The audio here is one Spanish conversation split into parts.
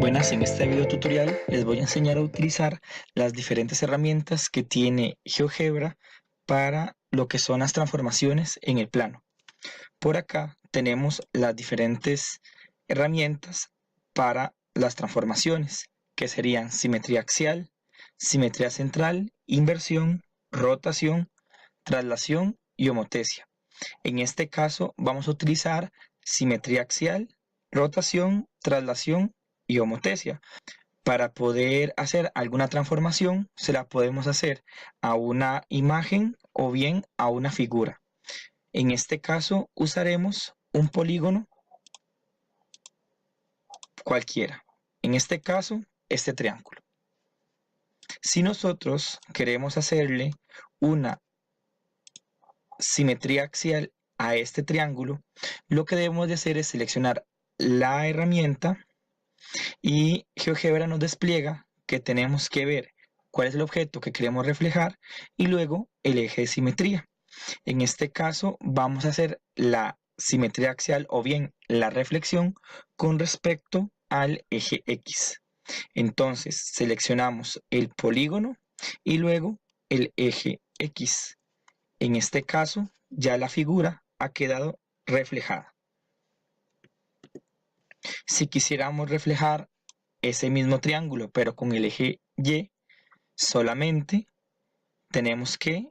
Buenas, en este video tutorial les voy a enseñar a utilizar las diferentes herramientas que tiene GeoGebra para lo que son las transformaciones en el plano. Por acá tenemos las diferentes herramientas para las transformaciones, que serían simetría axial, simetría central, inversión, rotación, traslación y homotesia. En este caso vamos a utilizar simetría axial, rotación, traslación y homotesia. Para poder hacer alguna transformación, se la podemos hacer a una imagen o bien a una figura. En este caso usaremos un polígono cualquiera. En este caso, este triángulo. Si nosotros queremos hacerle una simetría axial a este triángulo, lo que debemos de hacer es seleccionar la herramienta y GeoGebra nos despliega que tenemos que ver cuál es el objeto que queremos reflejar y luego el eje de simetría. En este caso vamos a hacer la simetría axial o bien la reflexión con respecto al eje X. Entonces seleccionamos el polígono y luego el eje X. En este caso ya la figura ha quedado reflejada. Si quisiéramos reflejar ese mismo triángulo pero con el eje Y, solamente tenemos que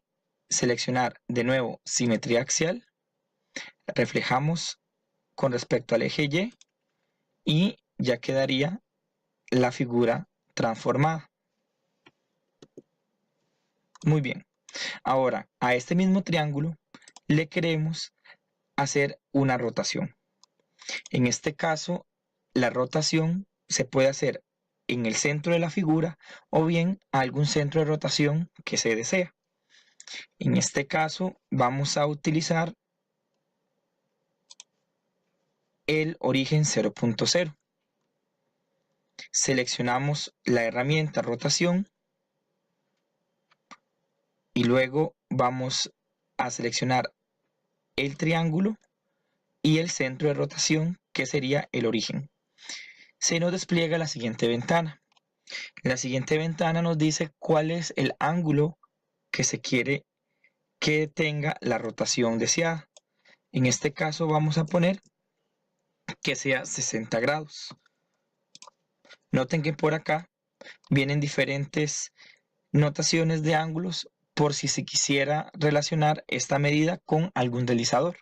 seleccionar de nuevo simetría axial, reflejamos con respecto al eje y ya quedaría la figura transformada. Muy bien, ahora a este mismo triángulo le queremos hacer una rotación. En este caso, la rotación se puede hacer en el centro de la figura o bien a algún centro de rotación que se desea. En este caso vamos a utilizar el origen 0.0. Seleccionamos la herramienta rotación y luego vamos a seleccionar el triángulo y el centro de rotación, que sería el origen. Se nos despliega la siguiente ventana. La siguiente ventana nos dice cuál es el ángulo que se quiere que tenga la rotación deseada. En este caso vamos a poner que sea 60 grados. Noten que por acá vienen diferentes notaciones de ángulos por si se quisiera relacionar esta medida con algún deslizador.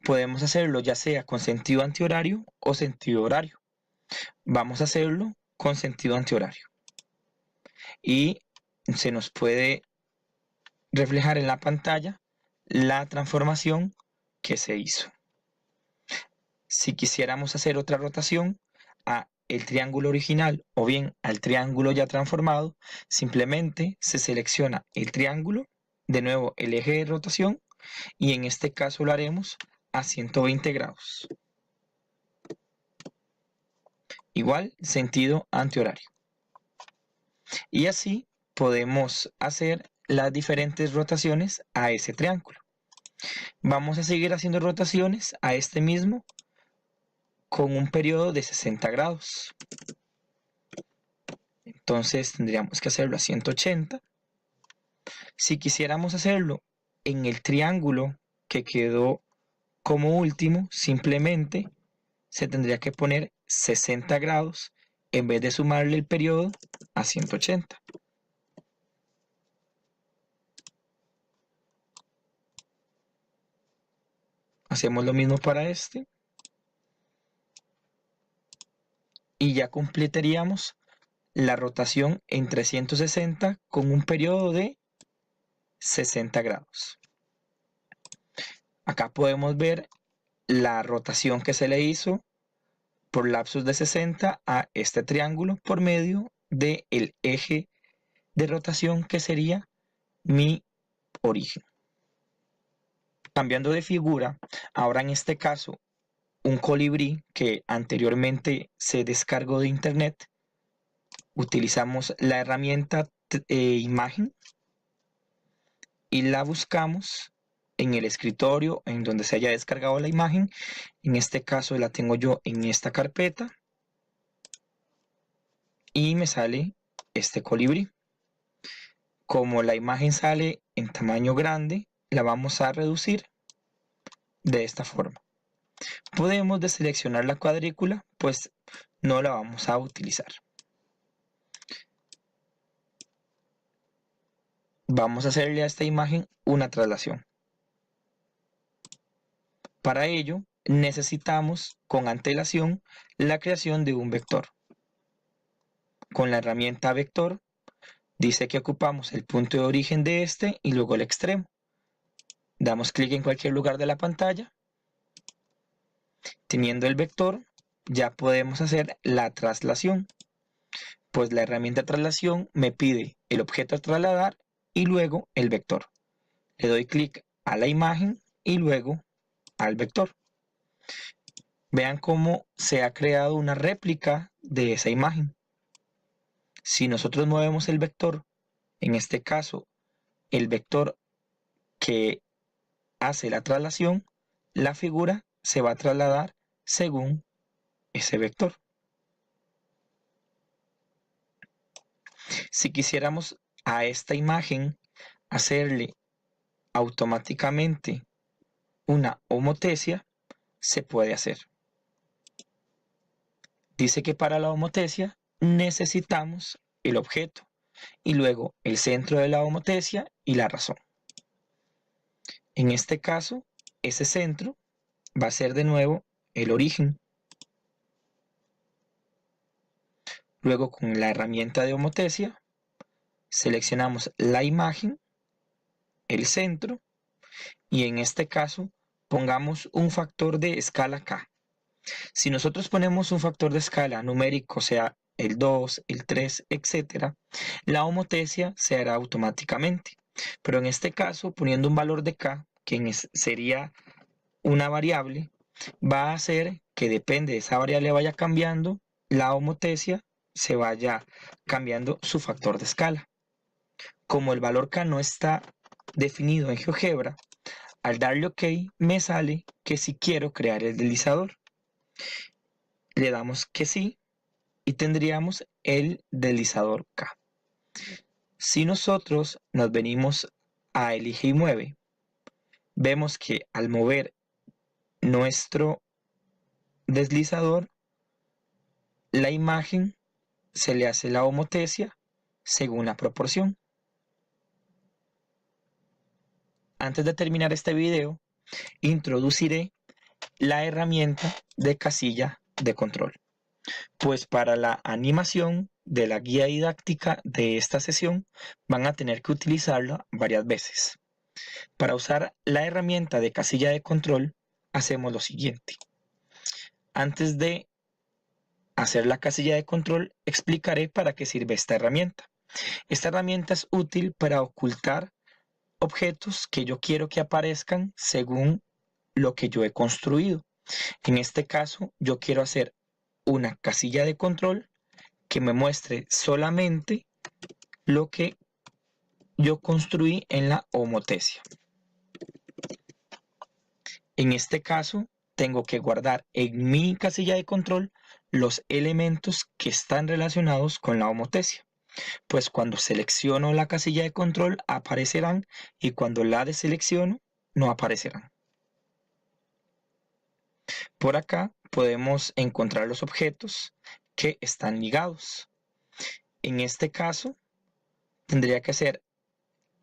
Podemos hacerlo ya sea con sentido antihorario o sentido horario. Vamos a hacerlo con sentido antihorario. Y se nos puede reflejar en la pantalla la transformación que se hizo. Si quisiéramos hacer otra rotación a el triángulo original o bien al triángulo ya transformado, simplemente se selecciona el triángulo, de nuevo el eje de rotación, y en este caso lo haremos a 120 grados. Igual sentido antihorario. Y así podemos hacer las diferentes rotaciones a ese triángulo. Vamos a seguir haciendo rotaciones a este mismo con un periodo de 60 grados. Entonces tendríamos que hacerlo a 180. Si quisiéramos hacerlo en el triángulo que quedó como último, simplemente se tendría que poner 60 grados en vez de sumarle el periodo a 180. Hacemos lo mismo para este. Y ya completaríamos la rotación en 360 con un periodo de 60 grados. Acá podemos ver la rotación que se le hizo por lapsos de 60 a este triángulo por medio del eje de rotación que sería mi origen. Cambiando de figura, ahora en este caso un colibrí que anteriormente se descargó de internet, utilizamos la herramienta imagen y la buscamos en el escritorio en donde se haya descargado la imagen. En este caso la tengo yo en esta carpeta. y me sale este colibrí. Como la imagen sale en tamaño grande, la vamos a reducir de esta forma. Podemos deseleccionar la cuadrícula, pues no la vamos a utilizar. Vamos a hacerle a esta imagen una traslación. Para ello, necesitamos con antelación la creación de un vector. Con la herramienta vector, dice que ocupamos el punto de origen de este y luego el extremo. Damos clic en cualquier lugar de la pantalla. Teniendo el vector, ya podemos hacer la traslación, pues la herramienta traslación me pide el objeto a trasladar y luego el vector. Le doy clic a la imagen y luego al vector. Vean cómo se ha creado una réplica de esa imagen. Si nosotros movemos el vector, en este caso el vector que hace la traslación, la figura se va a trasladar según ese vector. Si quisiéramos a esta imagen hacerle automáticamente una homotesia, se puede hacer. Dice que para la homotesia necesitamos el objeto y luego el centro de la homotesia y la razón. En este caso, ese centro va a ser de nuevo el origen. Luego, con la herramienta de homotesia, seleccionamos la imagen, el centro, y en este caso, pongamos un factor de escala K. Si nosotros ponemos un factor de escala numérico, sea el 2, el 3, etc., la homotesia se hará automáticamente. Pero en este caso, poniendo un valor de K, que sería una variable, va a hacer que depende de esa variable vaya cambiando, la homotesia se vaya cambiando su factor de escala. Como el valor K no está definido en GeoGebra, al darle OK me sale que si quiero crear el deslizador. Le damos que sí y tendríamos el deslizador K. Si nosotros nos venimos a Elige y Mueve, vemos que al mover nuestro deslizador, la imagen se le hace la homotesia según la proporción. Antes de terminar este video, introduciré la herramienta de casilla de control. Pues para la animación de la guía didáctica de esta sesión van a tener que utilizarla varias veces. Para usar la herramienta de casilla de control hacemos lo siguiente. Antes de hacer la casilla de control explicaré para qué sirve esta herramienta. Esta herramienta es útil para ocultar objetos que yo quiero que aparezcan según lo que yo he construido. En este caso yo quiero hacer una casilla de control que me muestre solamente lo que yo construí en la homotesia. En este caso tengo que guardar en mi casilla de control los elementos que están relacionados con la homotesia, pues cuando selecciono la casilla de control aparecerán y cuando la deselecciono no aparecerán. Por acá podemos encontrar los objetos que están ligados. En este caso tendría que ser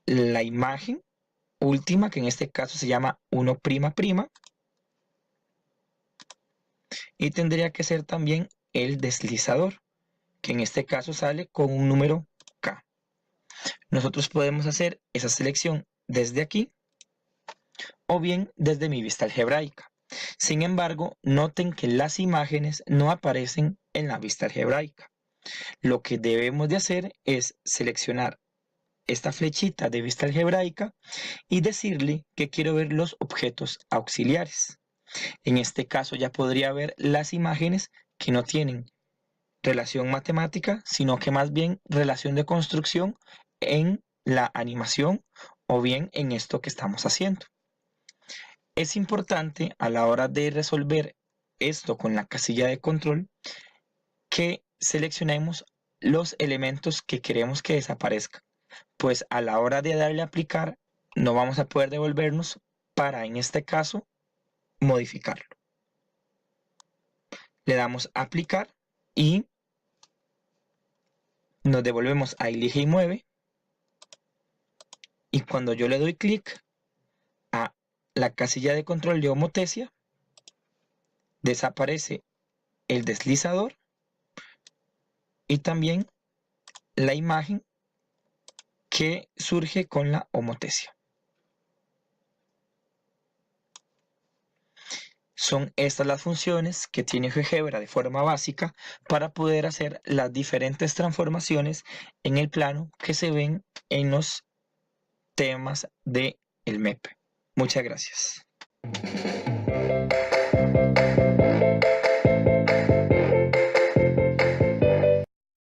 la imagen última, que en este caso se llama 1'', y tendría que ser también el deslizador, que en este caso sale con un número K. Nosotros podemos hacer esa selección desde aquí o bien desde mi vista algebraica. Sin embargo, noten que las imágenes no aparecen en la vista algebraica. Lo que debemos de hacer es seleccionar esta flechita de vista algebraica y decirle que quiero ver los objetos auxiliares. En este caso ya podría ver las imágenes que no tienen relación matemática, sino que más bien relación de construcción en la animación o bien en esto que estamos haciendo. Es importante a la hora de resolver esto con la casilla de control que seleccionemos los elementos que queremos que desaparezcan. Pues a la hora de darle a aplicar, no vamos a poder devolvernos para, en este caso, modificarlo. Le damos a aplicar y nos devolvemos a elige y mueve. Y cuando yo le doy clic a la casilla de control de homotesia, desaparece el deslizador y también la imagen que surge con la homotesia. Son estas las funciones que tiene GeoGebra de forma básica para poder hacer las diferentes transformaciones en el plano que se ven en los temas del MEP. Muchas gracias.